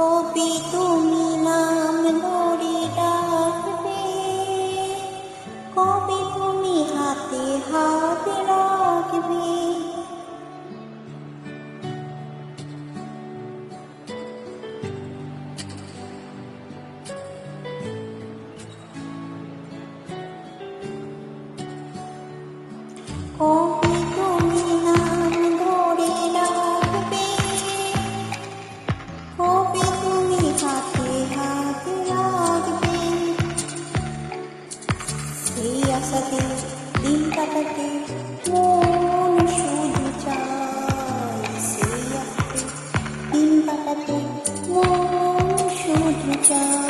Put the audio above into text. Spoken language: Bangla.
কবি তুমি নাম ধরে ডাকবে, কবি তুমি হাতে হাত রাখবে। কবি তুমি নাম ধরে ডাকবে, কবি তুমি হাতে হাত রাখবে। সেই আশাতে দিন কাটাতে মন শুধু চায়, সেই আশাতে দিন কাটাতে মন শুধু চায়।